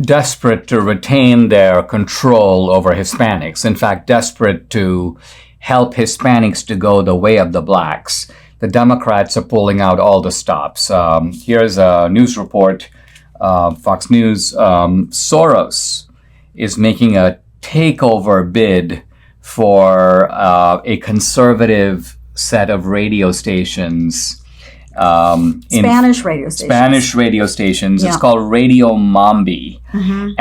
desperate to retain their control over Hispanics. In fact, desperate to help Hispanics to go the way of the blacks. The Democrats are pulling out all the stops. Here's a news report, Fox News. Soros is making a takeover bid for a conservative set of radio stations. Spanish radio stations. Spanish radio stations. Yeah. It's called Radio Mambi. Mm-hmm.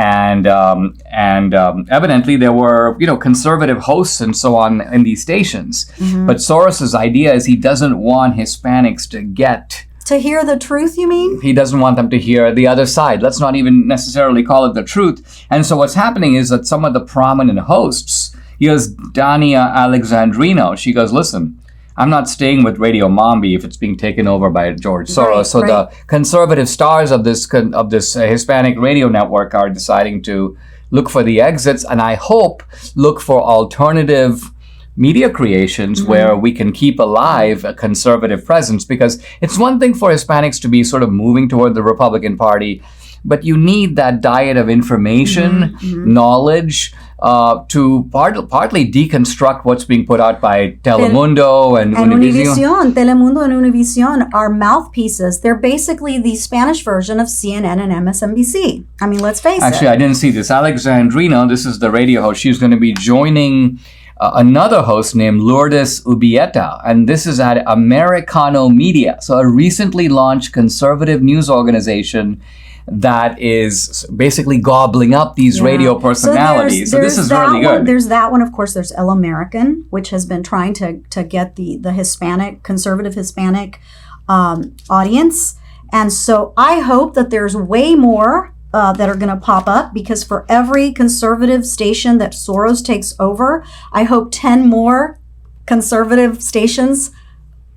And evidently there were, conservative hosts and so on in these stations. Mm-hmm. But Soros's idea is he doesn't want Hispanics to get... To hear the truth, you mean? He doesn't want them to hear the other side. Let's not even necessarily call it the truth. And so what's happening is that some of the prominent hosts, here's Dania Alexandrino. She goes, listen, I'm not staying with Radio Mambi if it's being taken over by George Soros. So the conservative stars of this Hispanic radio network are deciding to look for the exits, and I hope look for alternative media creations where we can keep alive a conservative presence, because it's one thing for Hispanics to be sort of moving toward the Republican Party, but you need that diet of information, knowledge, to partly deconstruct what's being put out by Telemundo and Univision. Telemundo and Univision are mouthpieces. They're basically the Spanish version of CNN and MSNBC. I mean, let's face it. Actually, I didn't see this. Alexandrina, this is the radio host. She's going to be joining another host named Lourdes Ubieta, and this is at Americano Media, so a recently launched conservative news organization that is basically gobbling up these radio personalities. So this is really good. There's that one, of course. There's El American, which has been trying to get the Hispanic, conservative Hispanic audience. And so I hope that there's way more that are going to pop up, because for every conservative station that Soros takes over, I hope 10 more conservative stations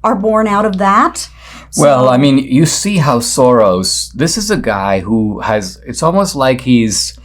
are born out of that. Well, I mean, you see how Soros, this is a guy who it's almost like he's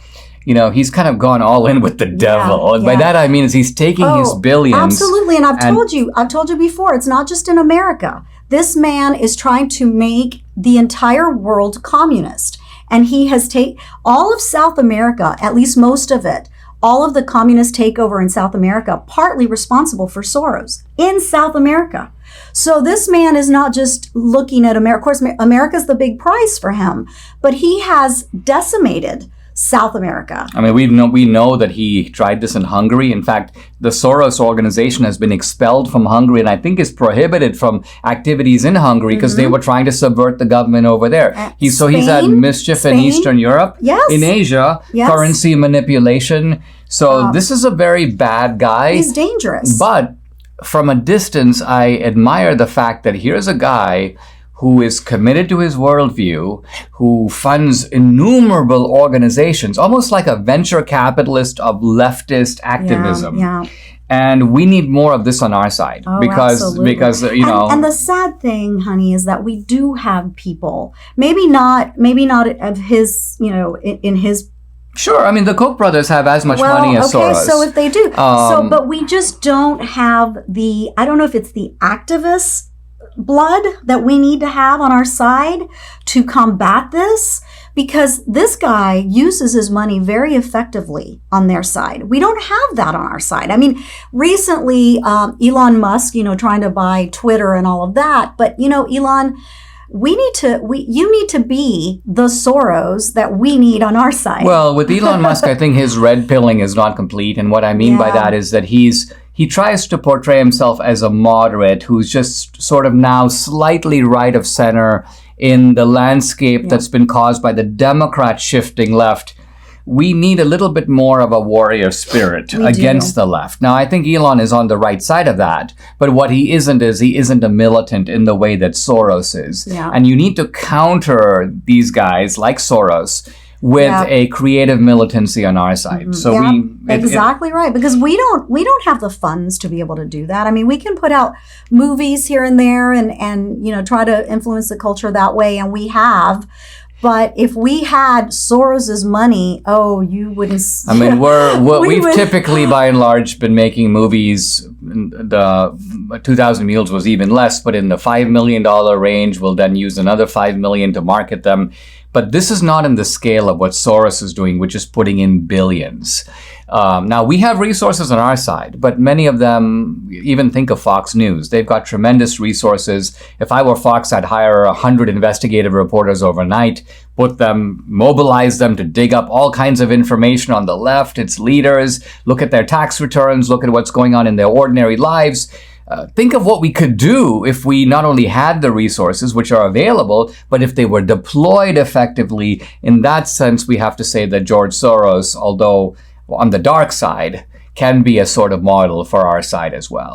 kind of gone all in with the devil. And by that I mean is he's taking his billions. Absolutely. And I've told you before, it's not just in America. This man is trying to make the entire world communist. And he has taken all of South America, at least most of it, all of the communist takeover in South America, partly responsible for Soros in South America. So this man is not just looking at America. Of course, America's the big prize for him, but he has decimated South America. I mean, we know that he tried this in Hungary. In fact, the Soros organization has been expelled from Hungary, and I think is prohibited from activities in Hungary because they were trying to subvert the government over there. He's had mischief in Eastern Europe, in Asia, currency manipulation. So this is a very bad guy. He's dangerous. But from a distance, I admire the fact that here's a guy who is committed to his worldview, who funds innumerable organizations, almost like a venture capitalist of leftist activism. And we need more of this on our side, because and the sad thing, honey, is that we do have people, maybe not of his, in his. Sure, I mean the Koch brothers have as much money as Soros. So if they do, but we just don't have I don't know if it's the activists blood that we need to have on our side to combat this, because this guy uses his money very effectively on their side. We don't have that on our side. I mean, recently, Elon Musk, trying to buy Twitter and all of that, but Elon, you need to be the Soros that we need on our side. Well, with Elon Musk, I think his red pilling is not complete. And what I mean by that is that he tries to portray himself as a moderate who's just sort of now slightly right of center in the landscape that's been caused by the Democrat shifting left. We need a little bit more of a warrior spirit against the left. Now, I think Elon is on the right side of that, but what he isn't is he isn't a militant in the way that Soros is. And you need to counter these guys like Soros with a creative militancy on our side. So exactly right, because we don't have the funds to be able to do that. I mean, we can put out movies here and there and try to influence the culture that way, and we have. But if we had Soros's money, you wouldn't. I mean, we've typically, by and large, been making movies. The 2,000 Mules was even less, but in the $5 million range. We'll then use another $5 million to market them. But this is not in the scale of what Soros is doing, which is putting in billions. Now, we have resources on our side, but many of them, even think of Fox News. They've got tremendous resources. If I were Fox, I'd hire 100 investigative reporters overnight, mobilize them to dig up all kinds of information on the left, its leaders, look at their tax returns, look at what's going on in their ordinary lives. Think of what we could do if we not only had the resources, which are available, but if they were deployed effectively. In that sense, we have to say that George Soros, although on the dark side, can be a sort of model for our side as well.